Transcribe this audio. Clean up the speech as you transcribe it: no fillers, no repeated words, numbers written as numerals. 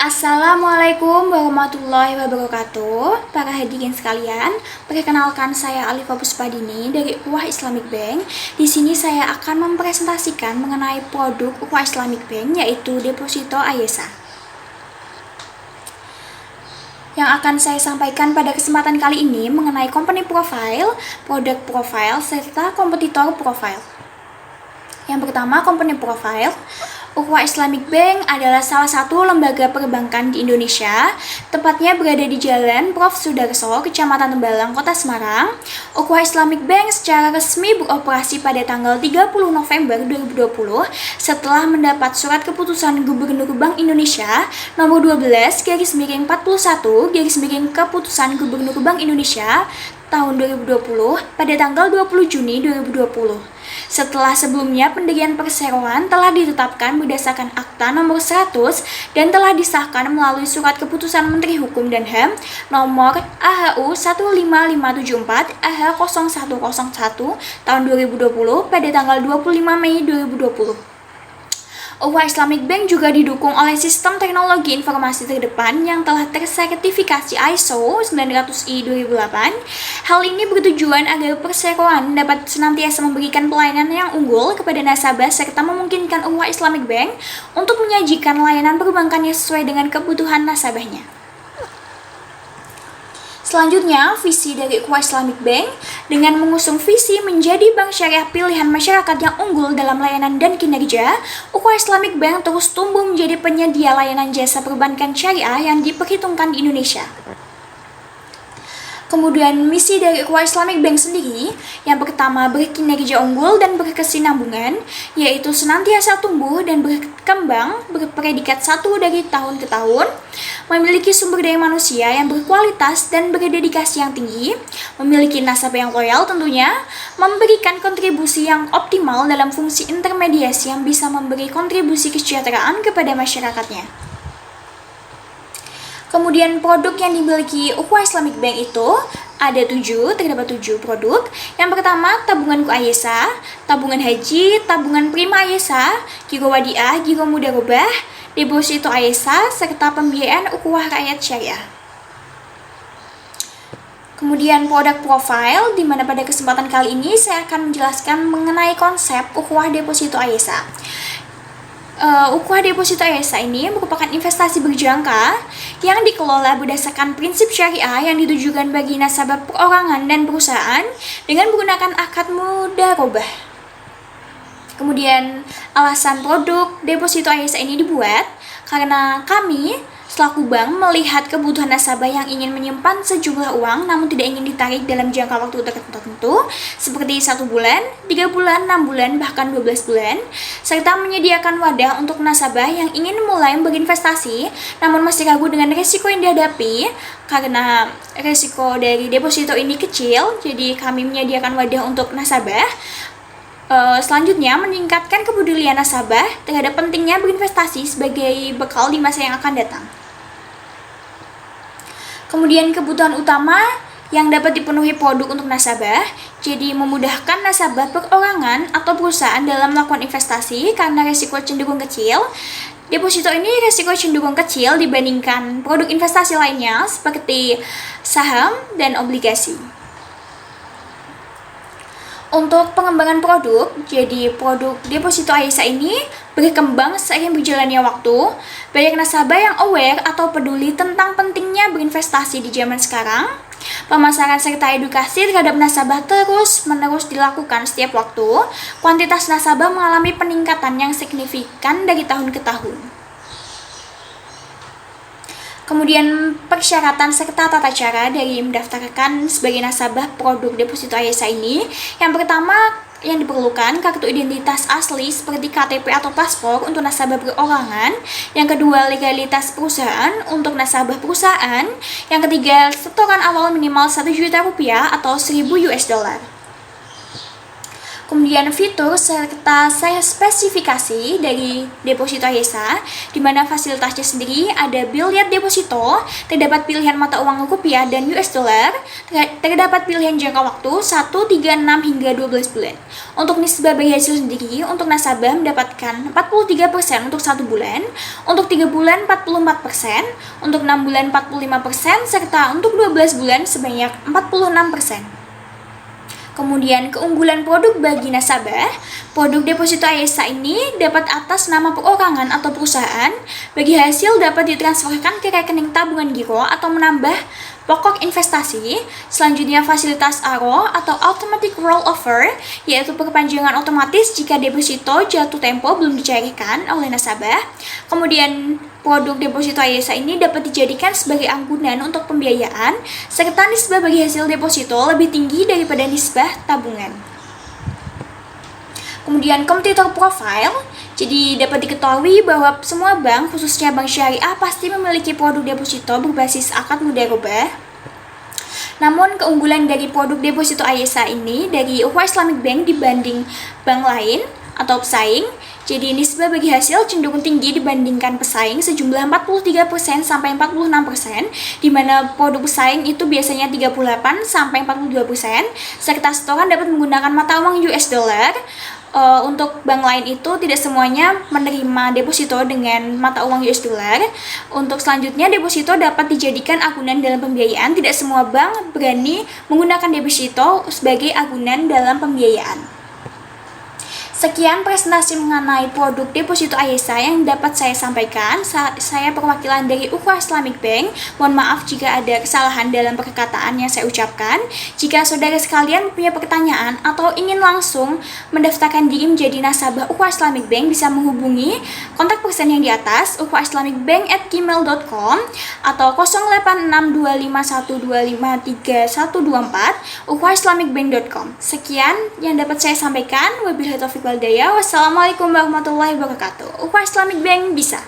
Assalamualaikum warahmatullahi wabarakatuh. Para hadirin sekalian, perkenalkan saya Alifa Puspadini dari Ukhuwah Islamic Bank. Di sini saya akan mempresentasikan mengenai produk Ukhuwah Islamic Bank, yaitu deposito Ayesa. Yang akan saya sampaikan pada kesempatan kali ini mengenai company profile, product profile, serta kompetitor profile. Yang pertama, company profile. Ukhuwah Islamic Bank adalah salah satu lembaga perbankan di Indonesia, tepatnya berada di Jalan Prof. Sudarso, Kecamatan Tembalang, Kota Semarang. Ukhuwah Islamic Bank secara resmi beroperasi pada tanggal 30 November 2020 setelah mendapat surat keputusan Gubernur Bank Indonesia nomor 12/41 keputusan Gubernur Bank Indonesia tahun 2020 pada tanggal 20 Juni 2020. Setelah sebelumnya pendirian perseroan telah ditetapkan berdasarkan Akta nomor 100 dan telah disahkan melalui surat keputusan Menteri Hukum dan HAM nomor AHU 15574 AH0101 tahun 2020 pada tanggal 25 Mei 2020. Ukhuwah Islamic Bank juga didukung oleh sistem teknologi informasi terdepan yang telah tersertifikasi ISO 900-I 2008. Hal ini bertujuan agar perseroan dapat senantiasa memberikan pelayanan yang unggul kepada nasabah serta memungkinkan Ukhuwah Islamic Bank untuk menyajikan layanan perbankannya sesuai dengan kebutuhan nasabahnya. Selanjutnya, visi dari Ukhuwah Islamic Bank dengan mengusung visi menjadi bank syariah pilihan masyarakat yang unggul dalam layanan dan kinerja, Ukhuwah Islamic Bank terus tumbuh menjadi penyedia layanan jasa perbankan syariah yang diperhitungkan di Indonesia. Kemudian misi dari Ukhuwah Islamic Bank sendiri, yang pertama berkinerja unggul dan berkesinambungan, yaitu senantiasa tumbuh dan berkembang berpredikat satu dari tahun ke tahun, memiliki sumber daya manusia yang berkualitas dan berdedikasi yang tinggi, memiliki nasabah yang loyal tentunya, memberikan kontribusi yang optimal dalam fungsi intermediasi yang bisa memberi kontribusi kesejahteraan kepada masyarakatnya. Kemudian produk yang dimiliki Ukhuwah Islamic Bank itu terdapat 7 produk. Yang pertama, tabunganku Ayesa, tabungan haji, tabungan prima Ayesa, Giro Wadiah, Giro Mudarobah, deposito Ayesa, serta pembiayaan ukhuwah rakyat syariah. Kemudian produk profile, di mana pada kesempatan kali ini saya akan menjelaskan mengenai konsep ukhuwah deposito Ayesa. Ukhuwah deposito Ayesa ini merupakan investasi berjangka yang dikelola berdasarkan prinsip syariah yang ditujukan bagi nasabah perorangan dan perusahaan dengan menggunakan akad mudharabah. Kemudian alasan produk deposito Ayesa ini dibuat karena kami selaku bank melihat kebutuhan nasabah yang ingin menyimpan sejumlah uang namun tidak ingin ditarik dalam jangka waktu tertentu seperti 1 bulan, 3 bulan, 6 bulan, bahkan 12 bulan, serta menyediakan wadah untuk nasabah yang ingin mulai berinvestasi namun masih ragu dengan risiko yang dihadapi. Karena risiko dari deposito ini kecil, jadi kami menyediakan wadah untuk nasabah. Selanjutnya, meningkatkan kepedulian nasabah terhadap pentingnya berinvestasi sebagai bekal di masa yang akan datang. Kemudian kebutuhan utama yang dapat dipenuhi produk untuk nasabah, jadi memudahkan nasabah perorangan atau perusahaan dalam melakukan investasi karena risiko cenderung kecil. Deposito ini risiko cenderung kecil dibandingkan produk investasi lainnya seperti saham dan obligasi. Untuk pengembangan produk, jadi produk deposito Ayesa ini berkembang seiring berjalannya waktu. Banyak nasabah yang aware atau peduli tentang pentingnya berinvestasi di zaman sekarang. Pemasaran serta edukasi terhadap nasabah terus-menerus dilakukan setiap waktu. Kuantitas nasabah mengalami peningkatan yang signifikan dari tahun ke tahun. Kemudian persyaratan serta tata cara dari mendaftarkan sebagai nasabah produk deposito Ayesa ini. Yang pertama yang diperlukan kartu identitas asli seperti KTP atau paspor untuk nasabah perorangan. Yang kedua, legalitas perusahaan untuk nasabah perusahaan. Yang ketiga, setoran awal minimal 1 juta rupiah atau 1.000 US dollar. Kemudian fitur serta spesifikasi dari deposito AYSA, di mana fasilitasnya sendiri ada biliar deposito, terdapat pilihan mata uang rupiah dan US dollar, terdapat pilihan jangka waktu 1, 3, 6 hingga 12 bulan. Untuk nisbah bagi hasil sendiri, untuk nasabah mendapatkan 43% untuk 1 bulan, untuk 3 bulan 44%, untuk 6 bulan 45%, serta untuk 12 bulan sebanyak 46%. Kemudian keunggulan produk bagi nasabah, produk deposito AYSA ini dapat atas nama perorangan atau perusahaan, bagi hasil dapat ditransferkan ke rekening tabungan giro atau menambah pokok investasi. Selanjutnya fasilitas ARO atau Automatic Rollover, yaitu perpanjangan otomatis jika deposito jatuh tempo belum dicairkan oleh nasabah. Kemudian produk deposito AYSA ini dapat dijadikan sebagai anggunan untuk pembiayaan, serta nisbah bagi hasil deposito lebih tinggi daripada nisbah tabungan. Kemudian kompetitor profile, jadi dapat diketahui bahwa semua bank, khususnya bank syariah, pasti memiliki produk deposito berbasis akad mudah rubah. Namun keunggulan dari produk deposito AYSA ini dari Ukhuwah Islamic Bank dibanding bank lain atau pesaing, jadi nisbah bagi hasil cenderung tinggi dibandingkan pesaing sejumlah 43% sampai 46%, di mana produk pesaing itu biasanya 38 sampai 42%, serta setoran dapat menggunakan mata uang US dollar. Untuk bank lain itu tidak semuanya menerima deposito dengan mata uang US dollar. Untuk selanjutnya, deposito dapat dijadikan agunan dalam pembiayaan. Tidak semua bank berani menggunakan deposito sebagai agunan dalam pembiayaan. Sekian presentasi mengenai produk deposito AYSA yang dapat saya sampaikan. Saya perwakilan dari Ukhuwah Islamic Bank. Mohon maaf jika ada kesalahan dalam perkataan yang saya ucapkan. Jika saudara sekalian punya pertanyaan atau ingin langsung mendaftarkan diri menjadi nasabah Ukhuwah Islamic Bank, bisa menghubungi kontak person yang di atas, ukhuwahislamicbank@gmail.com atau 086251253124 ukhuwahislamicbank.com. Sekian yang dapat saya sampaikan. Wabillahi taufiq wal hidayah. Wassalamualaikum warahmatullahi wabarakatuh. Ukhuwah Islamic Bank bisa.